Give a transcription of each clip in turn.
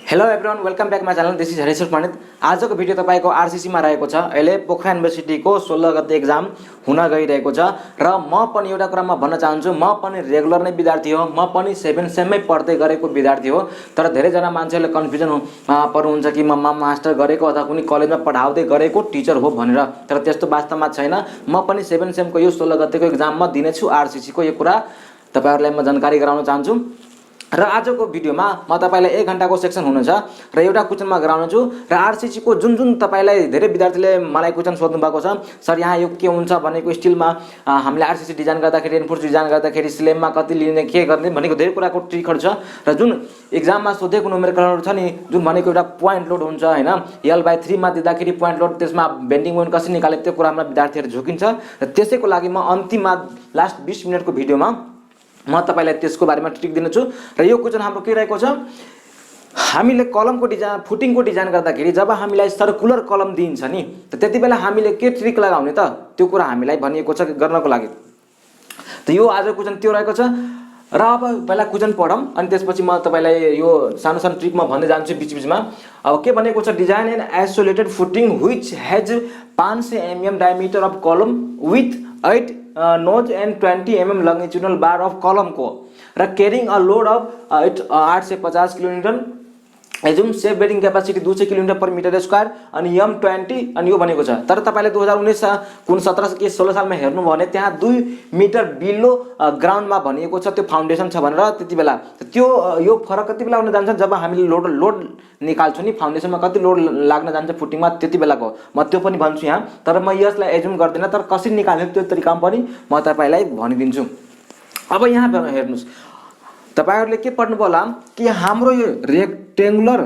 Hello everyone, welcome back my channel. This is Hareshwar Pandit. आजको video तपाईँको आरसीसीमा रहेको छ। अहिले पोखरा युनिभर्सिटीको 16 गते एक्जाम हुन गइरहेको छ र म पनि एउटा कुरामा भन्न चाहन्छु, म पनि रेगुलर नै विद्यार्थी हो, म पनि 7 सेममै पढ्दै गरेको विद्यार्थी हो। तर धेरैजना मान्छेहरूले कन्फ्युजन पर्नुहुन्छ कि म मास्टर गरेको अथवा कुनै कलेजमा पढाउँदै गरेको टिचर हो भनेर। तर त्यस्तो वास्तवमा छैन। म पनि 7 सेमको यो 16 गतेको एक्जाममा दिनेछु आरसीसीको। यो कुरा तपाईँहरूलाई म जानकारी गराउन चाहन्छु। र आजको भिडियोमा म तपाईलाई 1 घण्टाको सेक्सन हुनुहुन्छ र एउटा क्वेशनमा गराउनेछु। र आरसीसीको जुन जुन तपाईलाई धेरै विद्यार्थीले मलाई क्वेशन सोध्नु भएको छ, सर यहाँ यो के हुन्छ भनेको स्टिलमा हामीले आरसीसी डिजाइन गर्दाखेरि, इनपुट डिजाइन गर्दाखेरि स्लेममा कति लिने, के गर्ने भनेको धेरै कुराको ट्रिकहरू छ। र जुन एक्जाममा सोधेको न्युमेरिकलहरू छ नि, जुन भनेको एउटा पोइन्ट लोड हुन्छ हैन, L/3 मा दिँदाखेरि पोइन्ट लोड, त्यसमा बेन्डिङ मोमेन्ट कसरी निकाले, त्यो कुरामा विद्यार्थीहरू झुकिन्छ। र त्यसैको लागि म अन्तिममा लास्ट 20 मिनेटको भिडियोमा म तपाईलाई त्यसको बारेमा ट्रिक दिनेछु। र यो क्वेशन हाम्रो के रहेको छ, हामीले कलमको डिजाइन, फुटिङको डिजाइन गर्दाखेरि जब हामीलाई सर्कुलर कलम दिइन्छ नि, त त्यति बेला हामीले के ट्रिक लगाउने त, त्यो कुरा हामीलाई भनिएको छ गर्नको लागि। त यो आज क्वेशन त्यो रहेको छ। र अब पहिला क्वेशन पढौँ अनि त्यसपछि म तपाईलाई यो सानो सानो ट्रिक म भन्दै जान्छु बीच-बीचमा। अब के भनेको छ, design an isolated footing which has 500 mm diameter of column with 8 nos and 20 mm longitudinal bar of column को र carrying a load of 850 kilonewton. Assume safe bearing capacity 200 kilometre per metre square अनि M20 अनि यो भनेको छ। तर तपाईले 2019 कुन 17 के 16 सालमा हेर्नु भने त्यहाँ 2 मिटर बिलो ग्राउन्डमा भनिएको छ त्यो फाउन्डेसन छ भनेर। त्यति बेला त्यो यो फरक कति बेला हुन जान्छ, जब हामीले लोड निकाल्छौं नि, फाउन्डेसनमा कति लोड लाग्न जान्छ फुटिङमा, त्यति बेलाको म त्यो पनि भन्छु यहाँ। तर म यसलाई एजुम गर्दिन, तर कसरी निकाल्ने त्यो तरिकामा पनि म तपाईलाई भनिदिन्छु। अब यहाँ हेर्नुस्, तपाईहरुले के पढ्नु होला कि हाम्रो यो रेक्टेंगुलर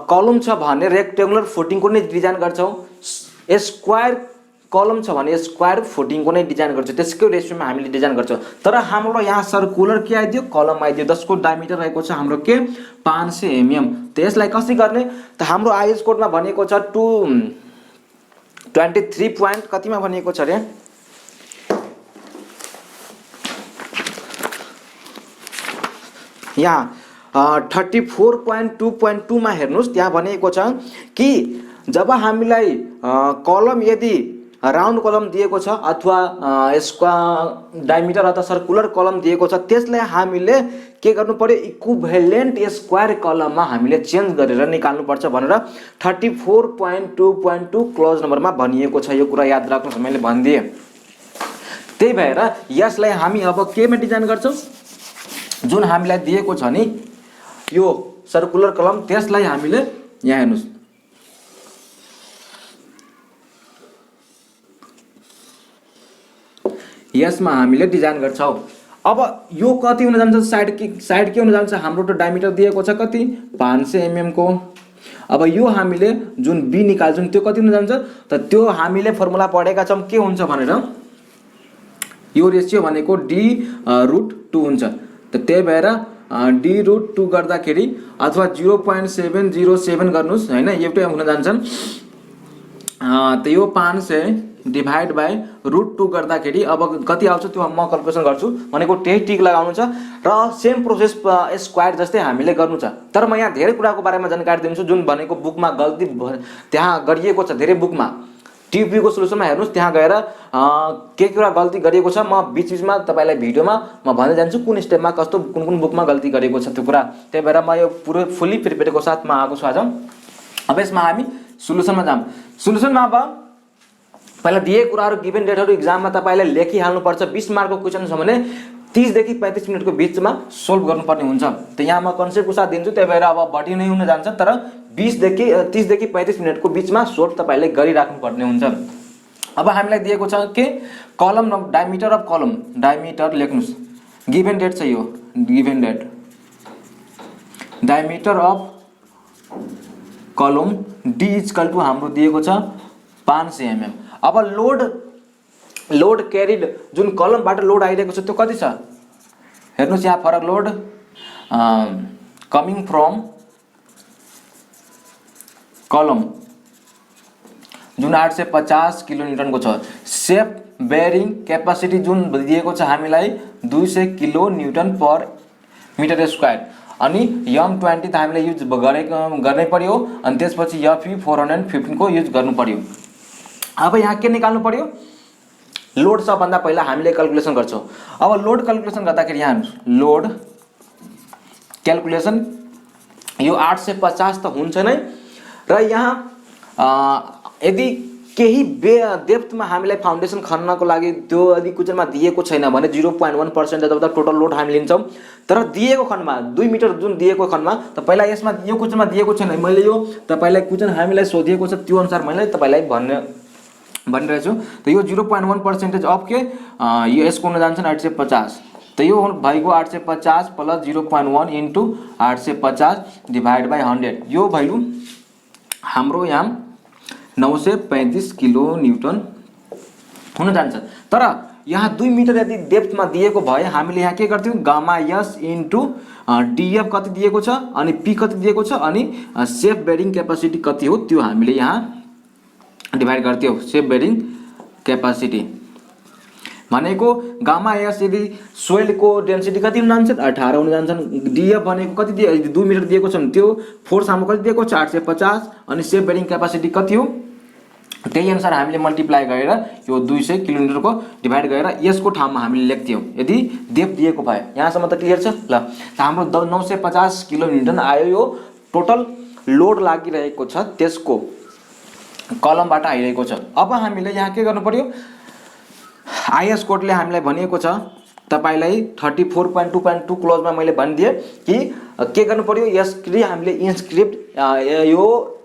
कलम छ भने रेक्टेंगुलर फुटिङ को नै डिजाइन गर्छौं, स्क्वायर कलम छ भने स्क्वायर फुटिङ को नै डिजाइन गर्छौं, त्यसको रेशियोमा हामीले डिजाइन गर्छौं। तर हाम्रो यहाँ सर्कुलर के आइदियो, कलम आइदियो, जसको डायमिटर रहेको छ हाम्रो के 500 mm। त यसलाई कसरी गर्ने त, हाम्रो आईएस कोडमा भनेको छ 223 पोइन्ट कतिमा भनेको छ रे, यहाँ 34.2.2 मा हेर्नुस्, त्यहाँ भनेको छ कि जब हामीलाई कलम यदि राउन्ड कलम दिएको छ अथवा स्क्वायर डायमिटर अथवा सर्कुलर कलम दिएको छ, त्यसलाई हामीले के गर्नु पर्यो, इक्विभ्यालेन्ट स्क्वायर कलममा हामीले चेन्ज गरेर निकाल्नु पर्छ भनेर 34.2.2 क्लोज नम्बरमा भनिएको छ। यो कुरा याद राख्नुस्, मैले भनिदिए। त्यही भएर यसलाई हामी अब केमा डिजाइन गर्छौं, जुन हामीलाई दिएको छ नि यो सर्कुलर कलम, त्यसलाई हामीले यहाँ हेर्नुस्, यसमा हामीले डिजाइन गर्छौं। अब यो कति हुन जान्छ, साइड के हुन जान्छ, हाम्रो त डायमिटर दिएको छ कति 500 mm को। अब यो हामीले जुन बी निकाल्छौं त्यो कति हुन जान्छ, त त्यो हामीले फर्मुला पढेका छौं के हुन्छ भनेर, यो रेशियो भनेको D√2 हुन्छ। त त्यही भएर D√2 गर्दाखेरि अथवा 0.707 गर्नुस् हैन, एउटै हुन जान्छन्। त यो 500 डिभाइड बाइ √2 गर्दाखेरि अब कति आउँछ त्यो म क्याल्कुलेसन गर्छु, भनेको त्यही टिक लगाउनु छ र सेम प्रोसेस स्क्वायर जस्तै हामीले गर्नु छ। तर म यहाँ धेरै कुराको बारेमा जानकारी दिन्छु, जुन भनेको बुकमा गल्ती त्यहाँ गरिएको छ, धेरै बुकमा टिपी को सोलुसनमा हेर्नुस्, त्यहाँ गएर के कुरा गल्ती गरिएको छ म बीच-बीचमा तपाईलाई भिडियोमा म भन्दै जान्छु कुन स्टेपमा कस्तो कुन बुकमा गल्ती गरेको छ त्यो कुरा। त्यही भएर म यो पुरो फुल्ली प्रिपेयरको साथमा आएको छु आज। अब यसमा हामी सोलुसनमा जाम। सोलुसनमा अब पहिला दिएको कुराहरु, गिभन डेटहरु एक्जाममा तपाईले लेखिहाल्नु पर्छ। 20 मार्कको क्वेशन छ भने 30 देखि 35 मिनेटको बीचमा सोल्भ गर्नुपर्ने हुन्छ। त यहाँ म कन्सेप्टको साथ दिन्छु, त्यही भएर अब बढी नै हुन जान्छ, तर 30 देखि 35 मिनेटको बीचमा सोल्भ तपाईले गरिराख्नु पर्ने हुन्छ। अब हामीलाई दिएको छ के, कलम डायमिटर अफ कलम, डायमिटर लेख्नुस्, गिभन डेट छ यो, गिभन डेट डायमिटर अफ कलम D = हाम्रो दिएको छ 500 mm। अब लोड क्यारिड जुन कलमबाट लोड आइरहेको छ त्यो कति छ हेर्नुस्, यहाँ फरक लोड कमिङ फ्रम कलम जुन 850 किलोन्युटन को छ। सेफ बेरिङ क्यापासिटी जुन दिएको छ हामीलाई 200 किलो न्यूटन पर मीटर स्क्वायर। अनि M20 त हामीले युज गर्नै पर्यो अनि त्यसपछि FE415 को युज गर्नु पर्यो। अब यहाँ के निकाल्नु पर्यो, लोड सबभन्दा पहिला हामीले क्याल्कुलेसन गर्छौँ। अब लोड क्याल्कुलेसन गर्दाखेरि यहाँ लोड क्याल्कुलेसन यो 850 त हुन्छ नै र यहाँ यदि केही डेप्थमा हामीलाई फाउन्डेसन खन्नको लागि त्यो यदि क्वेसनमा दिएको छैन भने 0.1% जति टोटल लोड हामी लिन्छौँ। तर दिएको खण्डमा 2 मिटर जुन दिएको खण्डमा त पहिला यसमा यो क्वेसनमा दिएको छैन, मैले यो तपाईलाई क्वेसन हामीलाई सोधिएको छ त्यो अनुसार मैले तपाईलाई भनिरहेको छु। त यो 0.1% अफ के यो यसको हुन जान्छ 850, त यो भएको 850 प्लस 0.1 इन्टु 850 डिभाइड बाई 100, यो भ्यालु हाम्रो यहाँ 935 किलो न्युटन हुन जान्छ। तर यहाँ 2 मिटर यदि डेप्थमा दिएको भए हामीले यहाँ के गर्थ्यौँ, गामा एस इन्टु डिएफ कति दिएको छ अनि पी कति दिएको छ अनि सेफ बेरिङ क्यापासिटी कति हो त्यो हामीले यहाँ डिभाइड गर्थ्यौँ। सेफ बेरिङ क्यापासिटी भनेको गामा एस यदि सोइलको डेन्सिटी कति हुन जान्छ 18 हुन जान्छन्, डिएफ भनेको कति 2 मिटर दिएको छ भने त्यो फोर्स हाम्रो कति दिएको छ 850 अनि सेफ बेरिङ क्यापासिटी कति हो त्यही अनुसार हामीले मल्टिप्लाई गरेर यो 200 किलोमिटरको डिभाइड गरेर यसको ठाउँमा हामीले लेख्थ्यौँ यदि डेप्थ दिएको भए। यहाँसम्म त क्लियर छ ल। त हाम्रो 950 किलोमिटर आयो, यो टोटल लोड लागिरहेको छ त्यसको कलमबाट आइरहेको छ। अब हामीले यहाँ के गर्नु पर्यो, आइएस कोडले हामीलाई भनिएको छ तपाईलाई 34.2.2 क्लोजमा मैले भनिदिएँ कि के गर्नु पर्यो, यसले हामीले इन्स्क्रिप्ट यो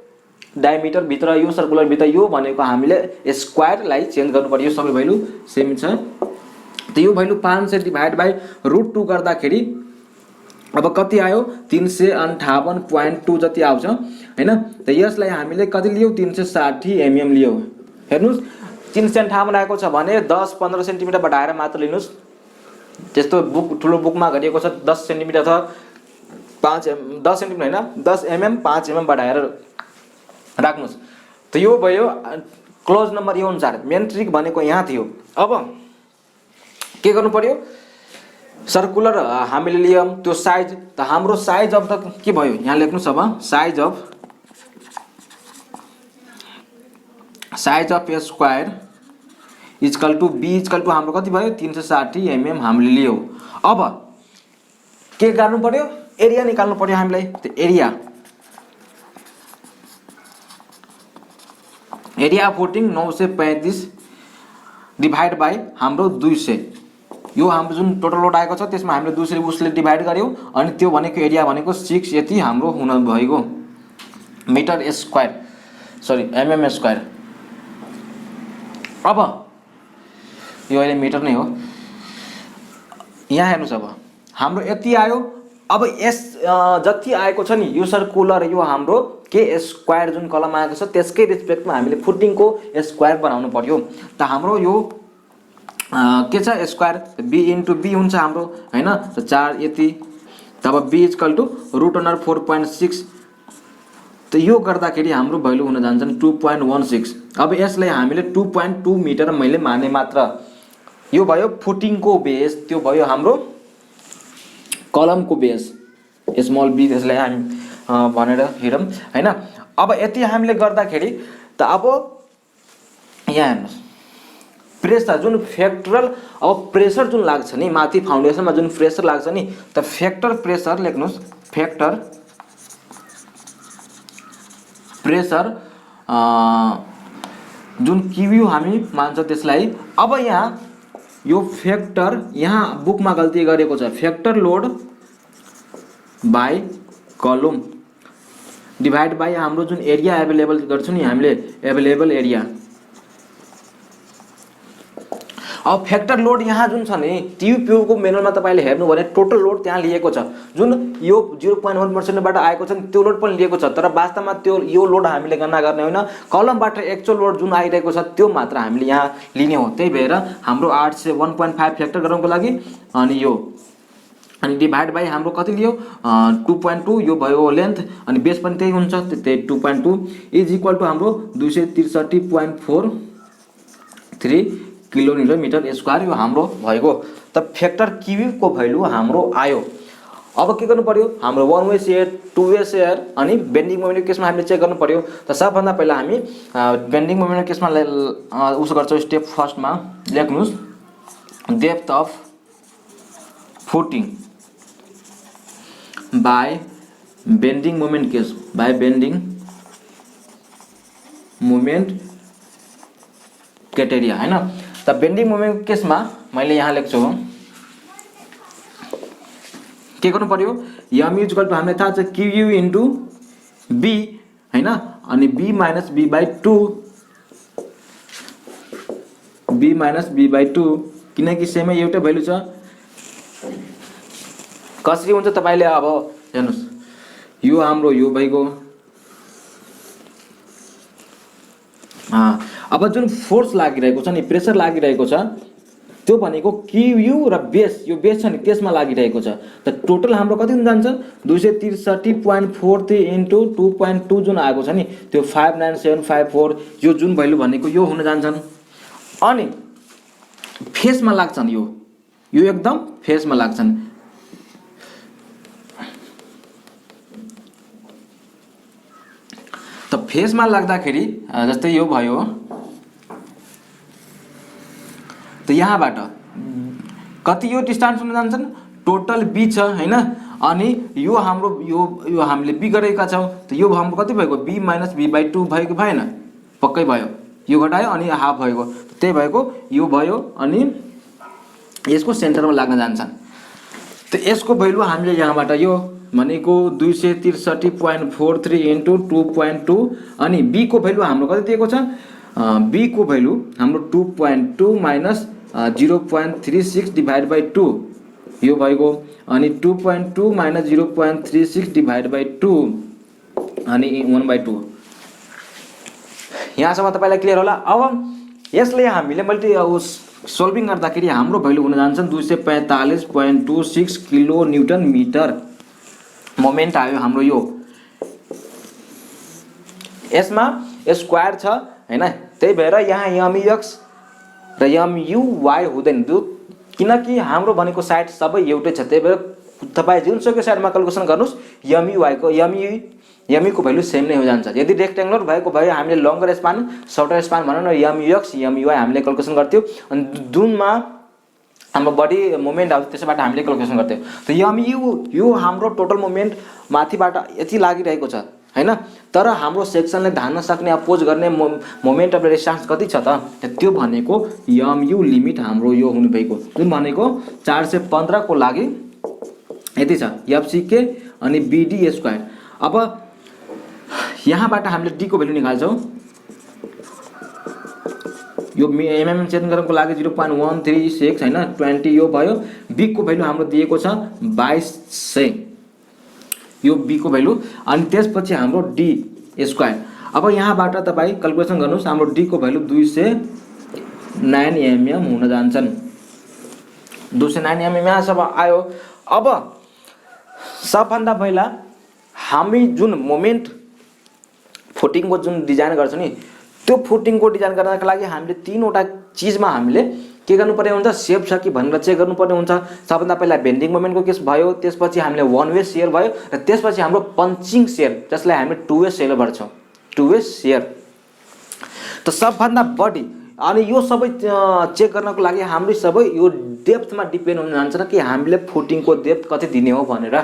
डायमिटर भित्र यो सर्कुलर भित्र यो भनेको हामीले स्क्वायरलाई चेन्ज गर्नु पर्यो। सबै भ्यालु सेम छ। त यो भ्यालु 500 डिभाइड बाई √2 गर्दाखेरि अब कति आयो 358.2 जति आउँछ हैन। त यसलाई हामीले कति लियौ 360 mm लियौ। हेर्नुस् 358 आएको छ भने 10-15 सेन्टिमिटर बढाएर मात्र लिनुस्। त्यस्तो बुक ठुलो बुकमा गरिएको छ 10 सेन्टिमिटर अथवा 10 सेन्टिमिटर हैन 10 mm 5 mm बढाएर राख्नुस्। त यो भयो क्लोज नम्बर यो अनुसार। मेन ट्रिक भनेको यहाँ थियो। अब के गर्नु पर्यो, सर्कुलर हामीले लियौं त्यो साइज, त हाम्रो साइज अफ द के भयो यहाँ लेख्नुस्। अब size of A square equal to B equal to हाम्रो कति भयो 360 mm हामीले लियौ। अब के गर्नु पर्यो, एरिया निकाल्नु पर्यो हामीलाई। त एरिया फुटिङ 935 डिभाइड बाई हाम्रो 200, यो हाम्रो जुन टोटल लोड आएको छ त्यसमा हामीले 200 उसले डिभाइड गर्यौं अनि त्यो भनेको एरिया भनेको 6 यति हाम्रो हुन भएको metre square sorry mm square. अब यो अहिले मिटर नै हो। यहाँ हेर्नुस् अब हाम्रो यति आयो। अब यस जति आएको छ नि यो सर्कुलर यो हाम्रो के स्क्वायर जुन कलम आएको छ त्यसकै रिस्पेक्टमा हामीले फुटिङको स्क्वायर बनाउनु पर्यो। त हाम्रो यो के छ स्क्वायर b इन्टु b हुन्छ हाम्रो हैन। त 4 यति तब b इक्वल टु √4.6। त यो गर्दाखेरि हाम्रो भ्यालु हुन जान्छ 2.16। अब यसलाई हामीले 2.2 मिटर मैले माने मात्र। यो भयो फुटिङको बेस, त्यो भयो हाम्रो कलमको बेस स्मल b, त्यसलाई हामी भनेर हेरौँ हैन। अब यति हामीले गर्दाखेरि त अब यहाँ हेर्नुस् प्रेसर जुन फ्याक्टरल अब प्रेसर जुन लाग्छ नि माथि फाउन्डेसनमा जुन प्रेसर लाग्छ नि त फ्याक्टर प्रेसर लेख्नुस्। फ्याक्टर प्रेसर जुन क्यू हामी मान्छ त्यसलाई। अब यहाँ यो फ्याक्टर यहाँ बुकमा गल्ती गरेको छ, फ्याक्टर लोड बाई कलम डिभाइड बाई हाम्रो जुन एरिया एभाइलेबल गर्छौं नि हामीले एभाइलेबल एरिया। अब फ्याक्टर लोड यहाँ जुन छ नि टियु को मेनुअलमा तपाईले हेर्नु भने टोटल लोड त्यहाँ लिएको छ जुन यो 0.1% बाट आएको छ नि त्यो लोड पनि लिएको छ। तर वास्तवमा त्यो यो लोड हामीले गणना गर्ने होइन, कलमबाट एक्चुअल लोड जुन आइरहेको छ त्यो मात्र हामीले यहाँ लिने हो। त्यही भएर हाम्रो 8 से 1.5 फ्याक्टर गर्नको लागि अनि यो अनि डिभाइड बाई हाम्रो कति लियो 2.2 यो भयो लेन्थ अनि बेस पनि त्यही हुन्छ त्यही 2.2 इज इक्वल टु हाम्रो 263.43 किलोमिटर स्क्वायर यो हाम्रो भएको। त फ्याक्टर क्यू को भ्यालु हाम्रो आयो। अब के गर्नु पर्यो, हाम्रो one way shear, two way shear अनि बेन्डिङ मोमेन्टको केसमा हामीले चेक गर्नु पर्यो। त सबभन्दा पहिला हामी बेन्डिङ मोमेन्टको केसमा उसो गर्छौँ। स्टेप फर्स्टमा लेख्नुहोस् depth of footing by bending moment case, by bending moment criteria हैन। त बेन्डिङ मोमेन्ट केसमा मैले यहाँ लेख्छु के गर्नु पर्यो, m इक्वल टु हामीलाई थाहा छ qu इन्टु b हैन, अनि b minus b by 2, b minus b by 2 किनकि सेमै एउटै भ्यालु छ। कसरी हुन्छ तपाईले अब हेर्नुस्, यो हाम्रो यो भइगयो। अब जुन फोर्स लागिरहेको छ नि, प्रेसर लागिरहेको छ, त्यो भनेको क्यु र बेस, यो बेस छ नि त्यसमा लागिरहेको छ। त टोटल हाम्रो कति हुन जान्छ 263.43 इन्टु 2.2 जुन आएको छ नि त्यो 59754, यो जुन भ्यालु भनेको यो हुन जान्छन्। अनि फेसमा लाग्छन्, यो एकदम फेसमा लाग्छन्। त फेसमा लाग्दाखेरि जस्तै यो भयो, त यहाँबाट कति यो डिस्टेन्स हुन जान्छन्, टोटल b छ हैन, अनि यो हाम्रो यो हामीले b गरेका छौं। त यो हाम्रो कति भएको b माइनस b बाई 2 भएको भएन, पक्कै भयो, यो घटायो अनि हाफ भएको, त्यही भएको यो भयो अनि यसको सेन्टरमा लाग्न जान्छन्। त यसको भ्यालु हामीले यहाँबाट यो भनेको 263.43 इन्टु 2.2 अनि b को भ्यालु हाम्रो कति दिएको छ, b को भ्यालु हाम्रो 2.2 माइनस 0.36 डिभाइड बाई 2 यो भएको, अनि 2.2 माइनस 0.36 डिभाइड बाई 2 अनि 1/2। यहाँसम्म तपाईलाई क्लियर होला। अब यसले हामीले मल्टी सोल्भिङ गर्दाखेरि हाम्रो भ्यालु हुन जान्छन् 245.26 किलो न्युटन मिटर मोमेन्ट आयो हाम्रो। यो यसमा स्क्वायर छ हैन, त्यही भएर यहाँ mx र my हुँदैन, किनकि हाम्रो भनेको साइड सबै एउटै छ। त्यही भएर तपाई जुनसुकै साइडमा क्याल्कुलेसन गर्नुस् my को m को भ्यालु सेम नै हो जान्छ। यदि रेक्टेंगुलर भएको भए हामीले लङ्गर स्पान सर्टर स्पान भनेर mx my हामीले क्याल्कुलेसन गर्थ्यौ, अनि जुनमा हाम्रो बडी मोमेन्ट आउँछ त्यसबाट हामीले क्याल्कुलेसन गर्थ्यौ। त यो हाम्रो टोटल मोमेन्ट माथिबाट यति लागिरहेको छ हैन, तर हाम्रो सेक्सनले धान्न सक्ने अपोज गर्ने मोमेन्ट अफ रेजिस्टेन्स कति छ त, त्यो भनेको mu लिमिट हाम्रो यो हुनु भएको जुन भनेको 415 को लागि यति छ fck अनि bd स्क्वायर। अब यहाँबाट हामीले d को भ्यालु निकाल्छौं, यो mm चेन्ज गर्नको लागि 0.136 हैन 20 यो भयो। b को भ्यालु हाम्रो दिएको छ 2200, यो b को भ्यालु, अनि त्यसपछि हाम्रो d स्क्वायर। अब यहाँबाट तपाई क्याल्कुलेसन गर्नुस्, हाम्रो d को भ्यालु 209 mm हुन जान्छन्, 209 mm यहाँसम्म आयो। अब सबभन्दा पहिला हामी जुन मोमेन्ट फुटिङको जुन डिजाइन गर्छौं नि, त्यो फुटिङको डिजाइन गर्नका लागि हामीले तीनवटा चीजमा हामीले के गर्नु पर्ने हुन्छ, सेफ छ कि भनेर चेक गर्नु पर्ने हुन्छ। सबभन्दा पहिला बेन्डिङ मोमेन्टको केस भयो, त्यसपछि हामीले वान वे सेयर भयो, र त्यसपछि हाम्रो पञ्चिङ सेयर जसलाई हामीले टु वे सेयर भन्छौं, टु वे सेयर। त सबभन्दा बढी अनि यो सबै चेक गर्नको लागि हाम्रो सबै यो डेप्थमा डिपेन्ड हुन जान्छ कि हामीले फुटिङको डेप्थ कति दिने हो भनेर।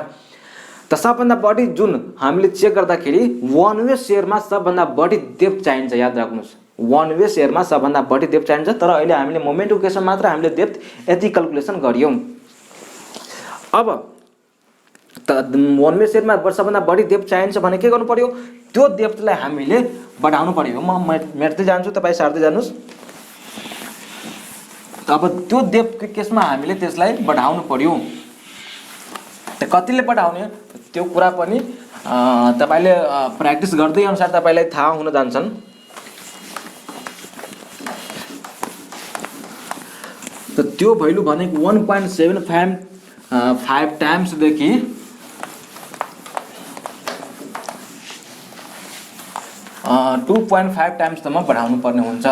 त सबभन्दा बढी जुन हामीले चेक गर्दाखेरि वान वे सेयरमा सबभन्दा बढी डेप्थ चाहिन्छ, याद राख्नुस्, वान वे सेयरमा सबभन्दा बढी डेप्थ चाहिन्छ। तर अहिले हामीले मोमेन्टको केसमा मात्र हामीले डेप्थ यति क्याल्कुलेसन गरियौं। अब त वान वे सेयरमा सबभन्दा बढी डेप्थ चाहिन्छ भने के गर्नु पर्यो, त्यो डेप्थलाई हामीले बढाउनु पर्यो। म मेट्दै जान्छु, तपाई सार्दै जानुस्। अब त्यो डेप्थको केसमा हामीले त्यसलाई बढाउनु पर्यो। त कतिले बढाउने त्यो कुरा पनि तपाईले प्र्याक्टिस गर्दै अनुसार तपाईलाई थाहा हुन जान्छन्। त त्यो भ्यालु भनेको 1.755 टाइम्स देखि 2.5 टाइम्स सम्म बढाउनु पर्ने हुन्छ।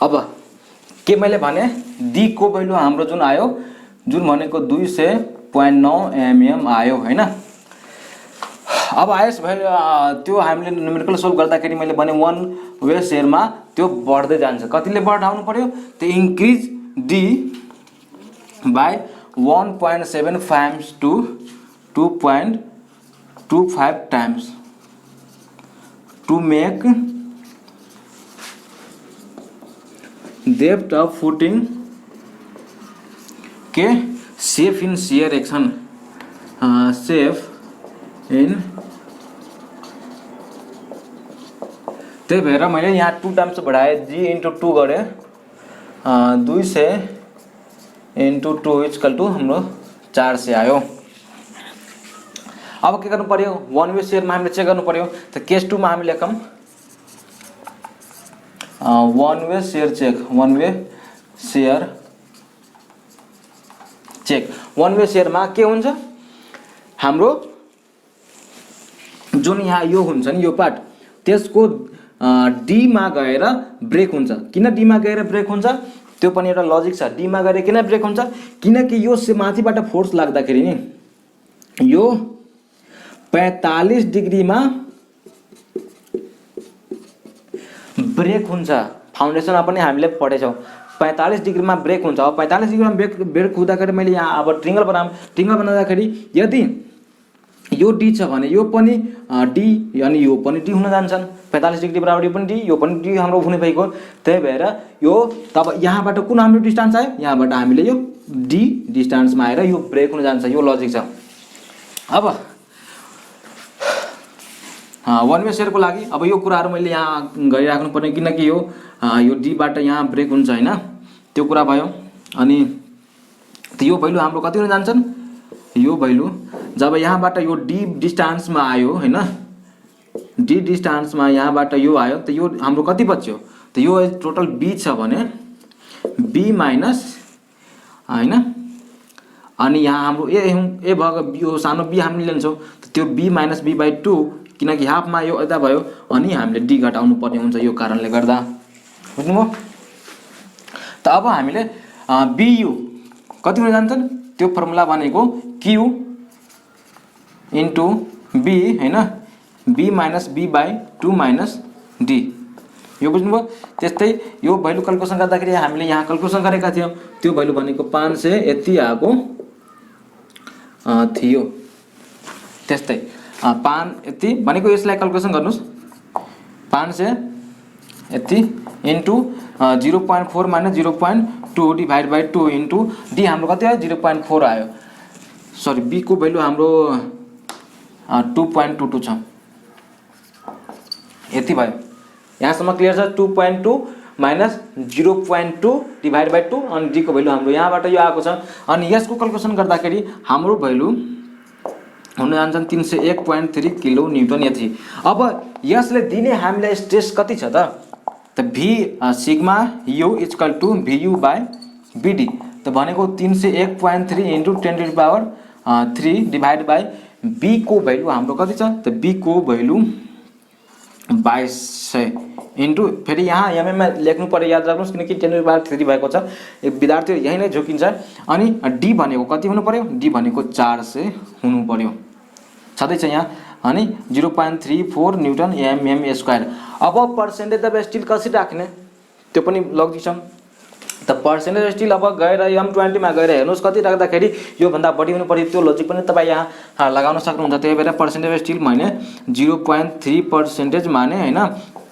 अब के मैले भने डी को भ्यालु हाम्रो जुन आयो जुन भनेको 200.9 mm आयो हैन। अब आयस भ्यालु त्यो हामीले न्युमेरिकल सोल्भ गर्दाखेरि मैले भने 1 वे शेयरमा त्यो बढ्दै जान्छ। कतिले बढाउनु पर्यो त्यो increase D by 1.7 times to 2.25 times to make depth of footing के safe in shear action, safe in त्यही भएर मैले यहाँ 2 टाइम्स बढाएँ जी इंटू 2 गरेँ 200 इंटू 2 इक्वल टू हाम्रो 400 आयो। अब के गर्नु पर्यो 1 वे शेयरमा हामीले चेक गर्नु पर्यो। त केस 2 मा हामी लेखौं 1 way shear check 1 way shear check 1 way शेयरमा के हुन्छ हाम्रो जुन यहाँ यो हुन्छ नि यो पार्ट त्यसको डी मा गएर ब्रेक हुन्छ। किन डी मा गएर ब्रेक हुन्छ त्यो पनि एउटा लजिक छ। डी मा गएर किन ब्रेक हुन्छ किनकि यो माथिबाट फोर्स लाग्दाखेरि नि यो 45 डिग्रीमा ब्रेक हुन्छ। फाउन्डेसनमा पनि हामीले पढेछौँ 45 डिग्रीमा ब्रेक हुन्छ। अब 45 डिग्रीमा ब्रेक हुँदाखेरि मैले यहाँ अब ट्रिङ्गल बनाउँदाखेरि यदि यो डी छ भने यो पनि डी अनि यो पनि डी हुन जान्छन्। 45 डिग्री बराबर यो पनि डी यो पनि डी हाम्रो हुने भएको। त्यही भएर यो तब यहाँबाट कुन हाम्रो डिस्टेन्स आयो यहाँबाट हामीले यो डी डिस्टेन्समा आएर यो ब्रेक हुन जान्छ। यो लजिक छ। अब 1 वे शेयरको लागि अब यो कुराहरु मैले यहाँ गरिराख्नु पर्ने किनकि यो डी बाट यहाँ ब्रेक हुन्छ हैन त्यो कुरा भयो। अनि यो भ्यालु हाम्रो कति हुन जान्छन् यो भ्यालु जब यहाँबाट यो डी डिस्टेन्समा आयो हैन डी डिस्टेन्समा यहाँबाट यो आयो त यो हाम्रो कति बच्यो त यो टोटल बी छ भने बी माइनस हैन अनि यहाँ हाम्रो ए भाग यो सानो बी हामीले लिन्छौं त त्यो बी माइनस बी बाइ 2 किनकि हाफमा यो यता भयो अनि हामीले डी घटाउनु पर्ने हुन्छ यो कारणले गर्दा बुझ्नुभयो। त अब हामीले बीयू कति हुन जान्छन् त्यो फर्मुला भनेको क्यू इन्टु बी हैन B minus B by 2 minus D यो बुझ्नुभयो। त्यस्तै यो भ्यालु क्याल्कुलेसन गर्दाखेरि हामीले यहाँ क्याल्कुलेसन गरेका थियौं त्यो भ्यालु भनेको 500 यति आको थियो। त्यस्तै 5 यति भनेको यसलाई क्याल्कुलेसन गर्नुस् 500 यति into 0.4 minus 0.2 divide by 2 into D हाम्रो कति आयो 0.4 आयो। सरी बी को भ्यालु हाम्रो 2.22 छ यति भयो। यहाँसम्म क्लियर छ। 2.2 माइनस 0.2 डिभाइड बाइ 2 अनि डी को भ्यालु हाम्रो यहाँबाट यो आएको छ। अनि यसको क्याल्कुलेसन गर्दाखेरि हाम्रो भ्यालु हुन जान्छन् 301.3 किलो न्यूटन यति। अब यसले दिने हामीलाई स्ट्रेस कति छ त v sigma u equal to vu by bd त भनेको 301.3 into 10 to the power 3 divide by b को भ्यालु हाम्रो कति छ त बी को भ्यालु 2200 इन्टु फेरि यहाँ एमएम मा लेख्नु पर्यो याद राख्नुस् किनकि 10 टु द पावर 3 भएको छ। एक विद्यार्थी यही नै झुकिन्छ। अनि डी भनेको कति हुनु पर्यो डी भनेको 400 हुनु पर्यो छदैछ यहाँ अनि 0.34 न्यूटन एमएम स्क्वायर। अब पर्सेन्टेज अफ स्टिल कसरी राख्ने त्यो पनि लगिसम त पर्सेन्टेज स्टिल अब गएर M20 मा गएर हेर्नुस् कति राख्दाखेरि यो भन्दा बढी हुनु पर्यो त्यो लजिक पनि तपाई यहाँ लगाउन सक्नुहुन्छ। त्यही भएर पर्सेन्टेज स्टिल मैले 0.3% माने हैन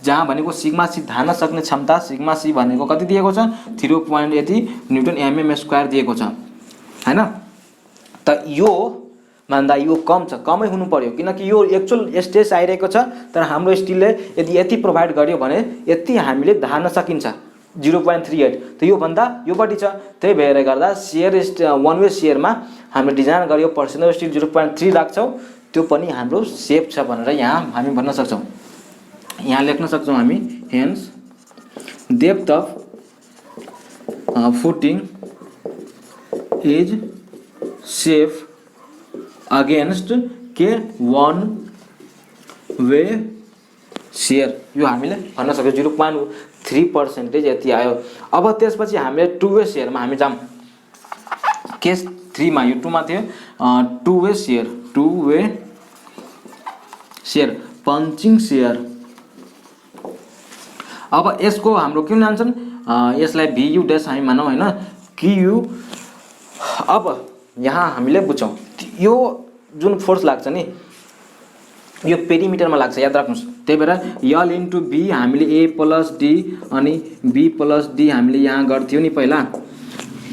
जहाँ भनेको सिग्मा सी धान्न सक्ने क्षमता सिग्मा सी भनेको कति दिएको छ 0. यति न्यूटन एमएम स्क्वायर दिएको छ हैन। त यो भन्दा यो कम छ कमै हुनु पर्यो किनकि यो एक्चुअल स्ट्रेस आइरहेको छ तर हाम्रो स्टिलले यदि यति प्रोभाइड गर्यो भने यति हामीले धान्न सकिन्छ 0.38 त यो भन्दा यो बढी छ। त्यही भएर गर्दा शेयर 1 वे शेयरमा हामीले डिजाइन गर्यो पर्सेन्टेज स्टिल 0.3 राख्छौं त्यो पनि हाम्रो सेफ छ भनेर यहाँ हामी भन्न सक्छौं। यहाँ लेख्न सक्छौं हामी hence depth of footing is safe against के 1 वे शेयर यो हामीले भन्न सक्छौं। 3% यति आयो। अब त्यसपछि हामीले 2 वे सेयरमा हामी जाम। केस 3 मा यो 2 मा थियो 2 वे सेयर पञ्चिङ सेयर। अब यसको हाम्रो के जान्छन् यसलाई VU डैश हामी मानौँ हैन QU। अब यहाँ हामीले बुझौँ यो जुन फोर्स लाग्छ नि यो पेरिमिटरमा लाग्छ याद राख्नुस्। त्यही भएर L इन्टु B हामीले A प्लस D अनि B प्लस D हामीले यहाँ गर्थ्यो नि पहिला।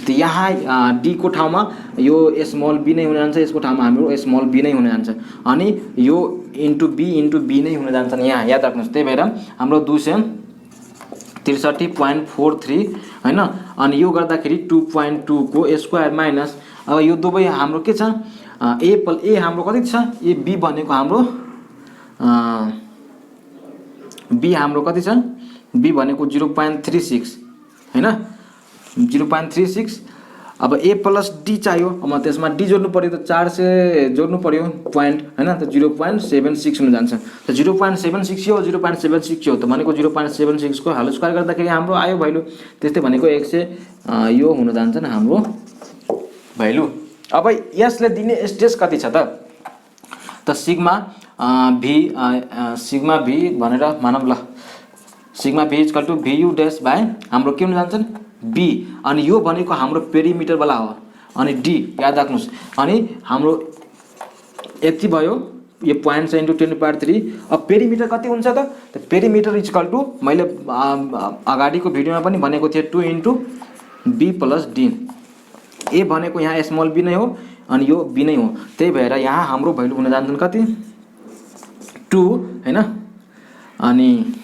त यहाँ D को ठाउँमा यो स्मल b नै हुन जान्छ, यसको ठाउँमा हाम्रो स्मल b नै हुन जान्छ अनि यो इन्टु b नै हुन जान्छ यहाँ याद राख्नुस्। त्यही भएर हाम्रो 263.43 हैन अनि यो गर्दाखेरि 2.2 को स्क्वायर माइनस अब यो दुवै हाम्रो के छ a हाम्रो कति छ ए b भनेको हाम्रो b हाम्रो कति छ b भनेको 0.36 हैन 0.36। अब a प्लस d चाहियो अब त्यसमा d जोड्नु पर्यो त 4 से जोड्नु पर्यो पॉइंट हैन त 0.76 हुन जान्छ। त 0.76 हो 0.76 हो त भनेको 0.76 को होल स्क्वायर गर्दाखेरि हाम्रो आयो भ्यालु त्यस्तै भनेको 100 यो हुन जान्छ नि हाम्रो भ्यालु। अब यसले दिने स्ट्रेस कति छ त सिग्मा v भनेर मानौँ ल। Sigma v equal to vu dash by हाम्रो के हुन जान्छ b अनि यो भनेको हाम्रो पेरिमिटर वाला हो अनि d याद राख्नुस् अनि हाम्रो यति भयो यो पॉइन्ट छ इन्टु 10^3। अब पेरिमिटर कति हुन्छ त पेरिमिटर इक्वल टु मैले अगाडिको भिडियोमा पनि भनेको थिएँ 2 into b plus d। a भनेको यहाँ स्मल b नै हो अनि यो b नै हो त्यही भएर यहाँ हाम्रो भ्यालु हुन जान्छन् कति 2 हैन। अनि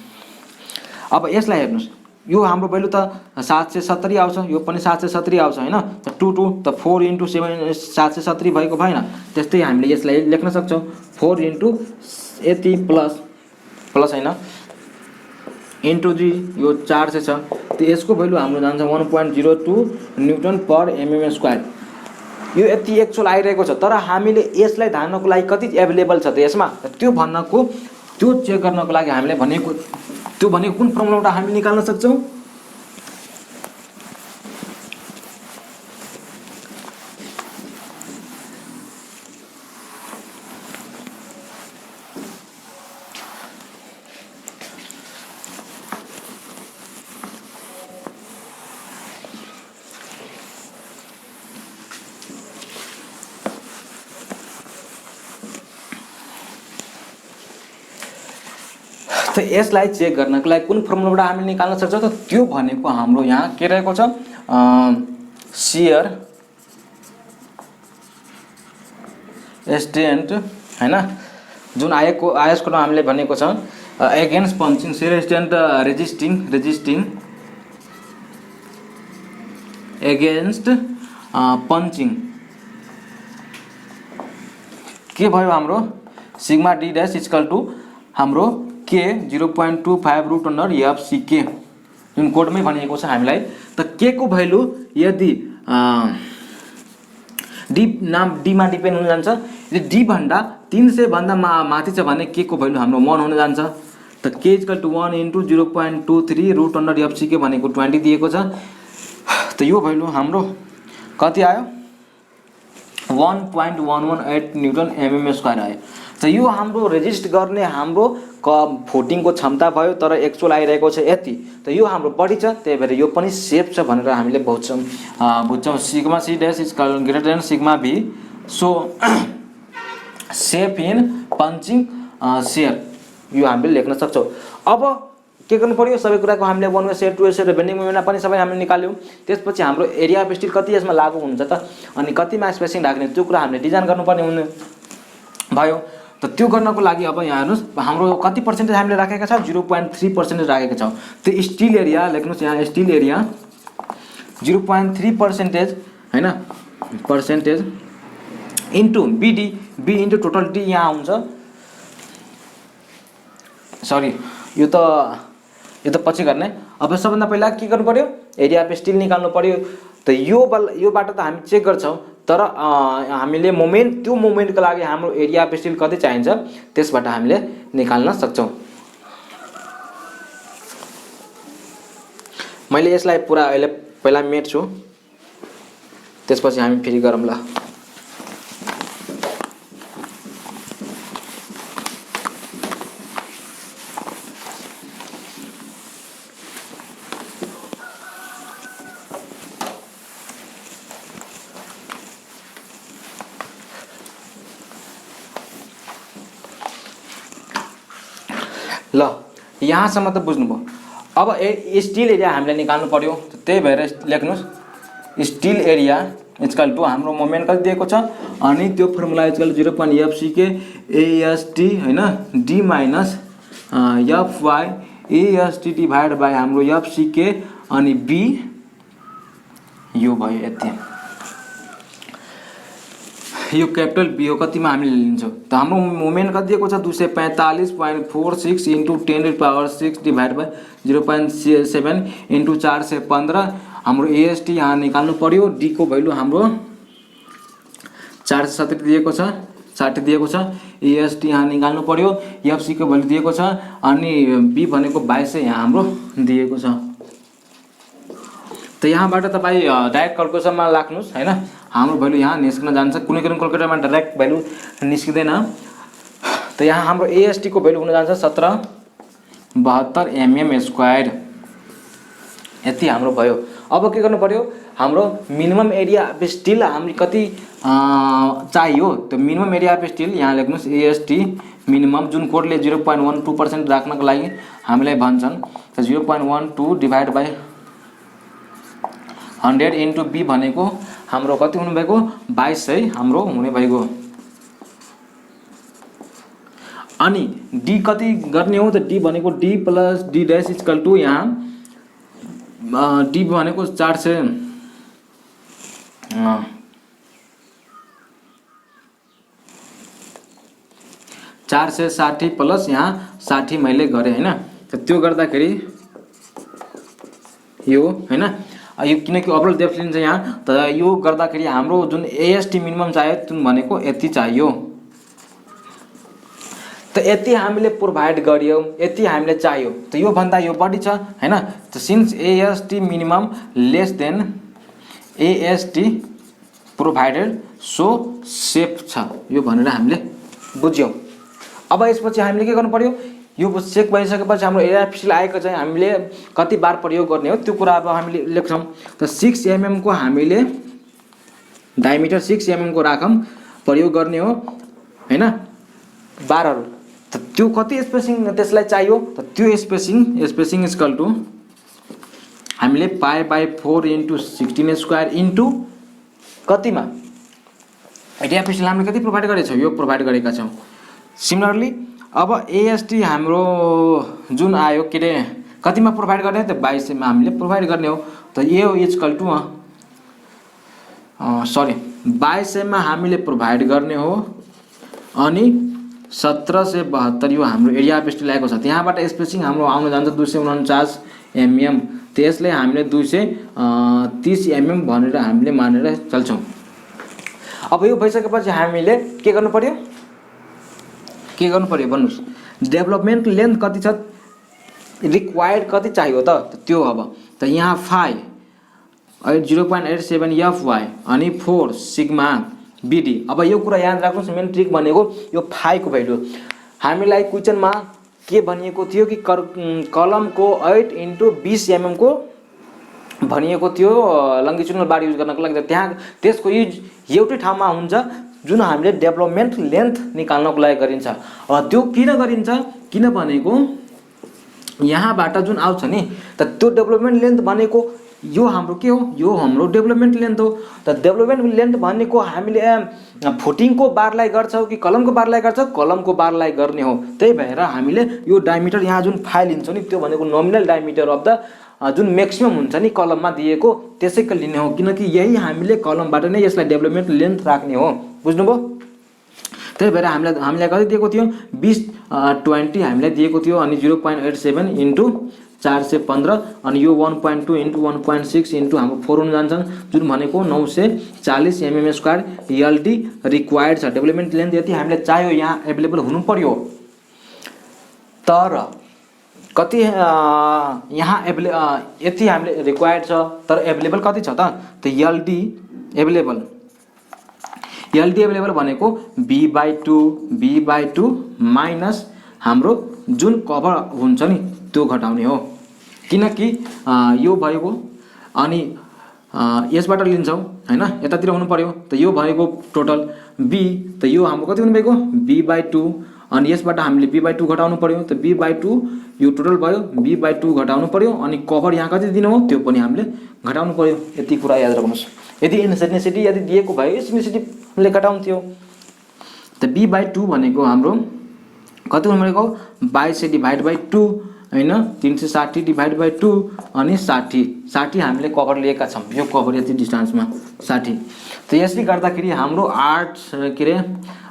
अब यसलाई हेर्नुस् यो हाम्रो भ्यालु त 770 आउँछ यो पनि 770 आउँछ हैन त 2 त 4 इन्टु 7 770 भएको भएन। त्यस्तै हामीले यसलाई लेख्न सक्छौं 4 इन्टु यति प्लस हैन इन्टु जी यो 400 छ त यसको भ्यालु हाम्रो जान्छ 1.02 न्युटन पर mm स्क्वायर। यो यति एक्चुअल आइरहेको छ तर हामीले यसलाई धान्नको लागि कति अवेलेबल छ त यसमा त्यो भन्नको त्यो चेक गर्नको लागि हामीले भनेको त्यो भनेको कुन फर्मुलाबाट हामी निकाल्न सक्छौं त यसलाई चेक गर्नको लागि कुन फर्मुलाबाट हामीले निकाल्न सक्छौं त त्यो भनेको हाम्रो यहाँ के रहेको छ शियर स्ट्रेन्थ हैन जुन आयसको नाम हामीले भनेको छ against punching shear strength resisting against punching के भयो हाम्रो sigma d dash equal to हाम्रो के 0.25 रूट अंडर FCK जुन कोडमै भनिएको छ हामीलाई त के को भ्यालु यदि d मा डिपेन्ड हुन जान्छ यदि d भन्दा 300 भन्दा माथि छ भने के को भ्यालु हाम्रो 1 हुन जान्छ त k equal to 1 into 0.23 root under FCK भनेको 20 दिएको छ त यो भ्यालु हाम्रो कति आयो 1.118 न्युटन mm स्क्वायर आयो। त यो हाम्रो रेजिस्ट गर्ने हाम्रो फुटिङको क्षमता भयो तर एक्चुअल आइरहेको छ यति त यो हाम्रो बढी छ त्यही भएर यो पनि सेफ छ भनेर हामीले बुझ्छौं sigma c dash is greater than sigma v so safe in punching shear यो हामीले लेख्न सक्छौं। अब के गर्नु पर्यो सबै कुराको हामीले 1 way shear 2 way shear bending मोमेन्टमा पनि सबै हामीले निकाल्यौं। त्यसपछि हाम्रो एरिया अफ स्टिल कति यसमा लागू हुन्छ त अनि कतिमा स्पेसिङ राख्ने त्यो कुरा हामीले डिजाइन गर्नुपर्ने हुने भयो। त त्यो गर्नको लागि अब यहाँ हेर्नुस् हाम्रो कति पर्सेन्टेज हामीले राखेका छौं 0.3% राखेका छौं। त्यो स्टिल एरिया लेख्नुस् यहाँ स्टिल एरिया 0.3% हैन percentage into b into total d यहाँ आउँछ सरी यो त पछि गर्ने। अब सबभन्दा पहिला के गर्नु पर्यो एरिया अफ स्टिल निकाल्नु पर्यो त योबाट त हामी चेक गर्छौं तर हामीले त्यो मोमेन्टको लागि हाम्रो एरिया अफ स्टिल कति चाहिन्छ त्यसबाट हामीले निकाल्न सक्छौं। मैले यसलाई पुरा अहिले पहिला मेट्छु, त्यसपछि हामी फेरि गरौँ ल। ल यहाँसम्म त बुझ्नुभयो। अब स्टिल एरिया हामीले निकाल्नु पर्यो, त्यही भएर लेख्नुहोस् स्टिल एरिया इक्वल टु हाम्रो मोमेन्ट कति दिएको छ अनि त्यो फर्मुला इक्वल 0.FCK AST हैन D minus FY AST divide by हाम्रो FCK अनि B यो भयो यति। यो क्यापिटल B हो, कतिमा हामीले लिन्छौँ त हाम्रो मोमेन्ट कति दिएको छ 245.46 इन्टु 10⁻6 डिभाइड बाई 0.7 इन्टु 415। हाम्रो AST यहाँ निकाल्नु पर्यो, D को भ्यालु हाम्रो 470 दिएको छ, 60 दिएको छ। AST यहाँ निकाल्नु पर्यो, FC को भ्यालु दिएको छ अनि B भनेको 22 यहाँ हाम्रो दिएको छ। त यहाँबाट तपाईँ डाइरेक्ट क्याल्कुलेसनमा लाग्नुहोस् हैन, हाम्रो भ्यालु यहाँ निस्किन जान्छ। कुनै कुनै क्याल्कुलेटरमा डाइरेक्ट भ्यालु निस्किँदैन। त यहाँ हाम्रो AST को भ्यालु हुन जान्छ 1772 mm²। यति हाम्रो भयो। अब के गर्नु पर्यो, हाम्रो मिनिमम एरिया अफ स्टिल हामीले कति चाहियो, त्यो मिनिमम एरिया अफ स्टिल यहाँ लेख्नुहोस् AST मिनिमम, जुन कोडले 0.12% राख्नको लागि हामीलाई भन्छन्। त 0.12 डिभाइड बाई 100 इन्टु B भनेको हाम्रो कति हुनुभएको 2200 हाम्रो हुने भएको। अनि D कति गर्ने हो त D भनेको D plus D dash equal to यहाँ D भनेको 460 प्लस यहाँ 60 मैले गरेँ हैन। त त्यो गर्दाखेरि यो हैन, यो किनकि ओभरअल डेप्थ लिन्छ यहाँ, त यो गर्दाखेरि हाम्रो जुन AST मिनिमम चाहियो जुन भनेको यति चाहियो। त यति हामीले प्रोभाइड गरियो, यति हामीले चाहियो। त यो भन्दा यो बढी छ हैन। त since AST minimum less than AST provided so safe छ, यो भनेर हामीले बुझ्यौं। अब यसपछि हामीले के गर्नु पर्यो, यो चेक भइसकेपछि हाम्रो एरिया अफ स्टिल आएको चाहिँ हामीले कति बार प्रयोग गर्ने हो त्यो कुरा अब हामीले लेख्छौं। त 6 mm को हामीले डायमिटर 6 mm को राखौं प्रयोग गर्ने हो हैन, बारहरु। त त्यो कति स्पेसिङ त्यसलाई चाहियो, त त्यो स्पेसिङ इक्वल टु हामीले π/4 इन्टु 16² इन्टु कतिमा एरिया अफ स्टिल हामीले कति प्रोभाइड गरेछौं, यो प्रोभाइड गरेका छौं। सिमिलरली अब AST हाम्रो जुन आयो के रे कतिमा प्रोभाइड गर्ने त 22 मा हामीले प्रोभाइड गर्ने हो। त यो इक्वल टु 22 मा हामीले प्रोभाइड गर्ने हो अनि 1772 यो हाम्रो एरिया अफ स्टिल आएको छ। त्यहाँबाट स्पेसिङ हाम्रो आउन जान्छ 249 mm। त्यसले हामीले 230 mm भनेर हामीले मानेर चल्छौं। अब यो भइसकेपछि हामीले के गर्नु पर्यो भन्नुस्, डेभलपमेन्ट लेन्थ कति छ, रिक्वायर्ड कति चाहियो त त्यो। अब त यहाँ 0.87 FY अनि 4 सिग्मा BD। अब यो कुरा याद राख्नुस्, मेन ट्रिक भनेको यो फाइ को भ्यालु हामीलाई क्वेशनमा के भनिएको थियो कि कलमको 8 इन्टु 20 mm को भनिएको थियो लङ्गिट्युडनल बार युज गर्नको लागि। त्यहाँ त्यसको युज एउटै ठाउँमा हुन्छ जुन हामीले डेभलपमेन्ट लेन्थ निकाल्नको लागि गरिन्छ। अब त्यो किन गरिन्छ, किन भनेको यहाँबाट जुन आउँछ नि त त्यो डेभलपमेन्ट लेन्थ भनेको यो हाम्रो के हो, यो हाम्रो डेभलपमेन्ट लेन्थ हो। त डेभलपमेन्ट लेन्थ भनेको हामीले फुटिङको बारलाई गर्छौं कि कलमको बारलाई गर्छौं, कलमको बारलाई गर्ने हो। त्यही भएर हामीले यो डायमिटर यहाँ जुन फाइ लिन्छौं नि त्यो भनेको नोमिनल डायमिटर अफ द जुन म्याक्सिमम हुन्छ नि कलममा दिएको त्यसैको लिने हो, किनकि यही हामीले कलमबाट नै यसलाई डेभलपमेन्ट लेन्थ राख्ने हो। बुझ्नुभयो? त्यही भएर हामीलाई कति दिएको थियो 20 हामीलाई दिएको थियो अनि 0.87 इन्टु 415 अनि यो 1.2 इन्टु 1.6 इन्टु हाम्रो 4 हुन जान्छन् जुन भनेको 940 mm² LD रिक्वायर्ड छ। डेभलपमेन्ट लेन्थ यति हामीलाई चाहियो, यहाँ एभाइलेबल हुनु पर्यो। तर कति यहाँ यति हामीले रिक्वायर्ड छ तर एभाइलेबल कति छ त एलडी एभाइलेबल भनेको b/2 माइनस हाम्रो जुन कभर हुन्छ नि त्यो घटाउने हो, किनकि यो भएको अनि यसबाट लिन्छौँ हैन, यतातिर हुनु पर्यो त यो भएको टोटल b त यो हाम्रो कति हुनु भएको b/2 अनि यसबाट हामीले b/2 घटाउनु पर्यो त b/2 यो टोटल भयो b/2 घटाउनु पर्यो अनि कभर यहाँ कति दिनु हो त्यो पनि हामीले घटाउनु पर्यो। यति कुरा याद राख्नुस्। यदि इन्टेन्सिटी यदि दिएको भए इन्टेन्सिटीले घटाउँथ्यो त b/2 भनेको हाम्रो कति हुनु भएको 22/2 हैन 360/2 अनि 60 हामीले कभर लिएका छौं। यो कभर यति डिस्टेन्समा 60 त यसले गर्दाखेरि हाम्रो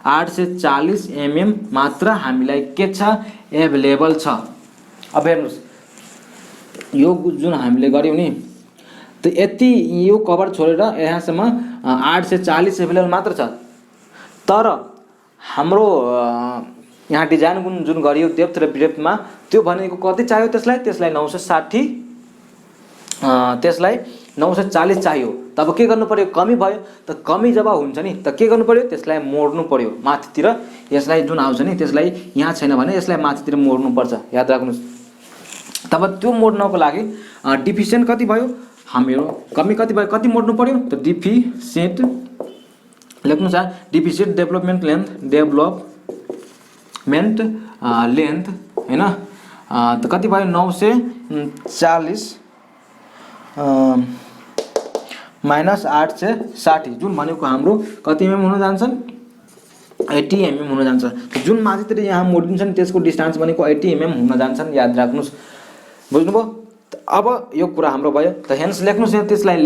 840 mm मात्र हामीलाई के छ एभाइलेबल छ। अब हेर्नुस् यो जुन हामीले गर्यौं नि त यति यो कभर छोडेर यहाँसम्म 840 एभाइलेबल मात्र छ, तर हाम्रो यहाँ डिजाइन जुन गरियो डेप्थ र ब्रेथमा त्यो भनेको कति चाहियो त्यसलाई 960 त्यसलाई 940 चाहियो। तब के गर्नु पर्यो कमी भयो त कमी जब हुन्छ नि त के गर्नु पर्यो त्यसलाई मोड्नु पर्यो माथितिर, यसलाई जुन आउँछ नि त्यसलाई यहाँ छैन भने यसलाई माथितिर मोड्नु पर्छ, याद राख्नुस्। तब त्यो मोड्नको लागि डिफिसिएन्ट कति भयो हाम्रो कमी कति भयो कति मोड्नु पर्यो त डिफिसिएन्ट लेख्नु छ डिफिसिएन्ट डेभलपमेन्ट लेन्थ हैन त कति भयो 940 माइनस 860 जुन भनेको हाम्रो कति mm हुन जान्छन् 80 mm हुन जान्छ। जुन माथितिर यहाँ मोडिन्छ नि त्यसको डिस्टेन्स भनेको 80 mm हुन जान्छन्, याद राख्नुस्। बुझ्नुभयो? अब यो कुरा हाम्रो भयो त हेन्स लेख्नुस्। त्यसलाई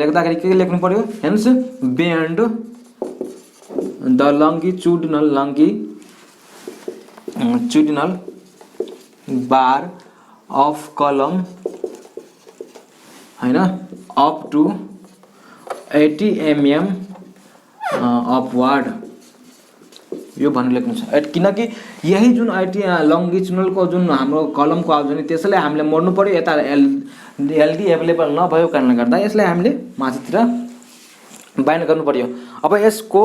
लेख्दाखेरि के लेख्नु पर्यो hence bend the longitudinal bar of column हैन up to 80 mm अपवर्ड यो भन्नु लेख्नु छ, किनकि यही जुन 80 लङ्गिट्युडनल को जुन हाम्रो कलमको आउँछ नि त्यसलाई हामीले मोड्नु पर्यो। यता एलडी एभाइलेबल नभएको कारणले गर्दा यसलाई हामीले माथितिर बाइन्ड गर्नु पर्यो। अब यसको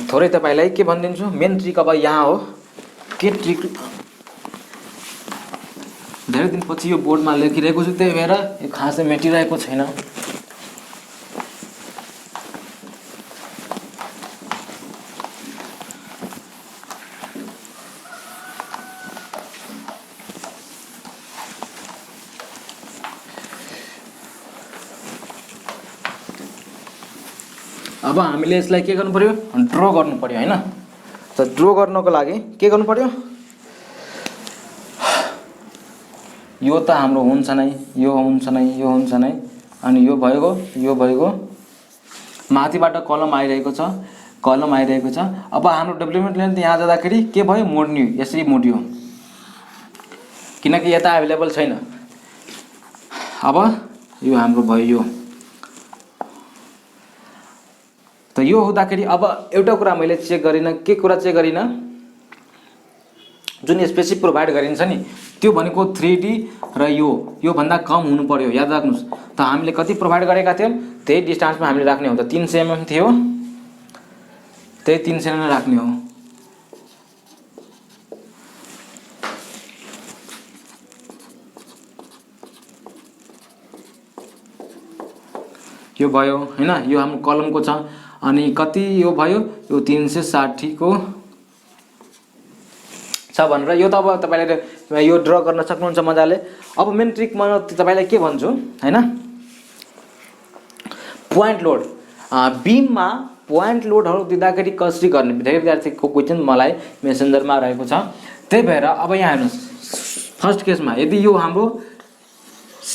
थोरै तपाईलाई के भनिदिन्छु मेन ट्रिक अब यहाँ हो। के ट्रिक धेरै दिनपछि यो बोर्डमा लेखिरहेको छु त्यही भएर यो खासै मेटिरहेको छैन। अब हामीले यसलाई के गर्नु पर्यो ड्र गर्नु पर्यो हैन। त ड्र गर्नको लागि के गर्नु पर्यो यो त हाम्रो हुन्छ नै यो हुन्छ नै अनि यो भएको माथिबाट कलम आइरहेको छ अब हाम्रो डेभलपमेन्ट लेन्थ यहाँ जाँदाखेरि के भयो मोड्ने यसरी मोड्यो किनकि यता अवेलेबल छैन। अब यो हाम्रो भयो यो त यो हुँदाखेरि अब एउटा कुरा मैले चेक गरिन के कुरा चेक गरिन जुन स्पेसिफिक प्रोभाइड गरिन्छ नि त्यो भनेको 3D र यो भन्दा कम हुनु पर्यो, याद राख्नुस्। त हामीले कति प्रोभाइड गरेका थियौं त्यही डिस्टेन्समा हामीले राख्ने हो। त 300 mm थियो त्यही 300 नै राख्ने हो। यो भयो हैन, यो हाम्रो कलमको छ अनि कति यो भयो यो 360 को छ भनेर यो त अब तपाईले यो ड्र गर्न सक्नुहुन्छ मजाले। अब मेन ट्रिक म तपाईलाई के भन्छु हैन प्वाइन्ट लोड बीममा प्वाइन्ट लोडहरु दिँदाखेरि कसरी गर्ने धेरै विद्यार्थीको क्वेशन मलाई मेसेन्जरमा रहेको छ। त्यही भएर अब यहाँ हेर्नुस् फर्स्ट केसमा यदि यो हाम्रो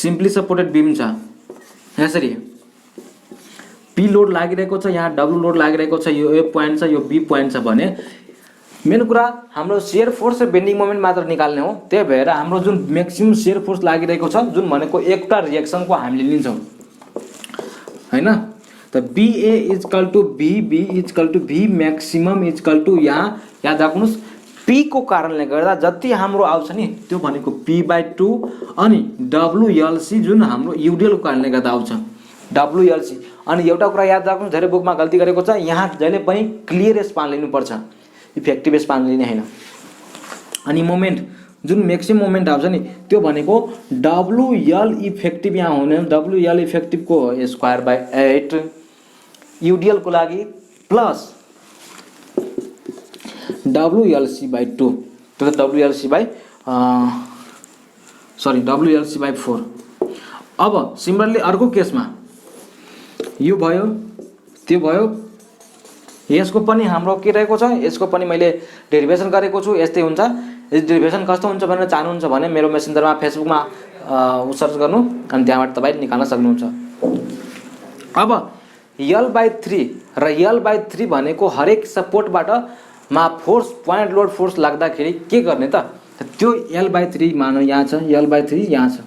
सिम्पली सपोर्टेड बीम छ यसरी पी लोड लागिरहेको छ यहाँ डब्लु लोड लागिरहेको छ यो ए पोइन्ट छ यो बी पोइन्ट छ भने मेन कुरा हाम्रो शियर फोर्स र बेन्डिङ मोमेन्ट मात्र निकाल्ने हो। त्यही भएर हाम्रो जुन म्याक्सिमम शियर फोर्स लागिरहेको छ जुन भनेको एउटा रिएक्सनको हामीले लिन्छौं हैन। त BA = B B = V maximum = यहाँ याद राख्नुस् पी को कारणले गर्दा जति हाम्रो आउँछ नि त्यो भनेको p/2 अनि WLC जुन हाम्रो युडिएल को कारणले गर्दा आउँछ WLC। अनि एउटा कुरा याद राख्नु, धेरै बुकमा गल्ती गरेको छ, यहाँ जहिले पनि क्लियर स्पान लिनुपर्छ, इफेक्टिभ स्पान लिने हैन। अनि मोमेन्ट जुन म्याक्सिमम मोमेन्ट आउँछ नि त्यो भनेको WL इफेक्टिभ यहाँ हुने WL इफेक्टिभ को स्क्वायर/8 युडिएल को लागि प्लस WLC/2 त्यो त WLC/4। अब सिमिलरली अर्को केसमा यो भयो त्यो भयो, यसको पनि हाम्रो के रहेको छ, यसको पनि मैले डेरिभेसन गरेको छु। यस्तै हुन्छ। यस डेरिभेसन कस्तो हुन्छ भनेर चाहनुहुन्छ भने मेरो मेसेन्जरमा फेसबुकमा सर्च गर्नु अनि त्यहाँबाट तपाईले निकाल्न सक्नुहुन्छ। अब L/3 र L/3 भनेको हरेक सपोर्टबाट मा फोर्स पॉइंट लोड फोर्स लाग्दाखेरि के गर्ने त, त्यो L/3 मानौ यहाँ छ, L/3 यहाँ छ,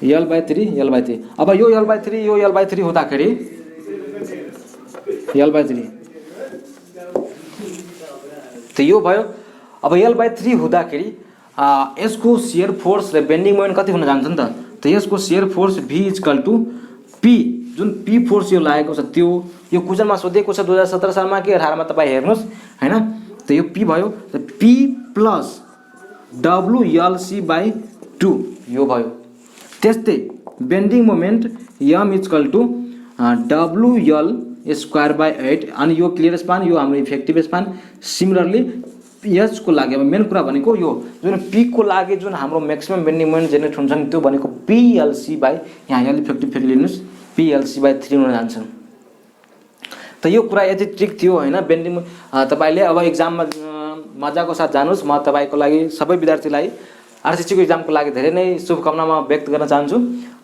L/3 अब यो L/3 हुँदाखेरि L/3 त यो भयो। अब L/3 हुँदाखेरि यसको शियर फोर्स र बेन्डिङ मोमेन्ट कति हुन जान्छ नि त यसको शियर फोर्स V = P, जुन P फोर्स यो लागेको छ त्यो यो क्वेशनमा सोधेको छ 2017 सालमा कि 18 मा तपाई हेर्नुस् हैन। त यो P भयो, P + WLC/2 यो भयो। त्यस्तै बेन्डिङ मोमेन्ट M = WL² अनि यो क्लियर स्पान, यो हाम्रो इफेक्टिभ स्पान। सिमिलरली यसको लागि अब मेन कुरा भनेको यो जुन P को लागि जुन हाम्रो म्याक्सिमम बेन्डिङ मोमेन्ट जेनेरेट हुन्छ नि त्यो भनेको PLC/ यहाँ L इफेक्टिभ फेरि लिनुस् PLC/3 हुन जान्छ। त यो कुरा यति ट्रिक थियो हैन। बेन्डिङ तपाईले अब एक्जाममा मजाको साथ जानुस्। म तपाईको लागि सबै विद्यार्थीलाई आरसीसी को एक्जामको लागि धेरै नै शुभकामना म व्यक्त गर्न चाहन्छु।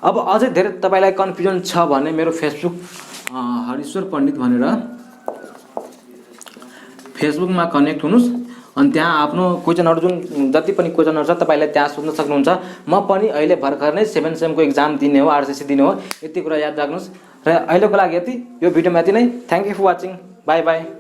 अब अझै धेरै तपाईलाई कन्फ्युजन छ भने मेरो फेसबुक हरिश्वर पण्डित भनेर फेसबुकमा कनेक्ट हुनुस् अनि त्यहाँ आफ्नो क्वेशनहरु जुन जति पनि क्वेशनहरु छ तपाईले त्यहाँ सोध्न सक्नुहुन्छ। म पनि अहिले भर्खर नै 7 सेम को एक्जाम दिने हो, आरसीसी दिने हो, यति कुरा याद राख्नुस्। र अहिलेको लागि यति, यो भिडियोमा यति नै। Thank you for watching, bye by.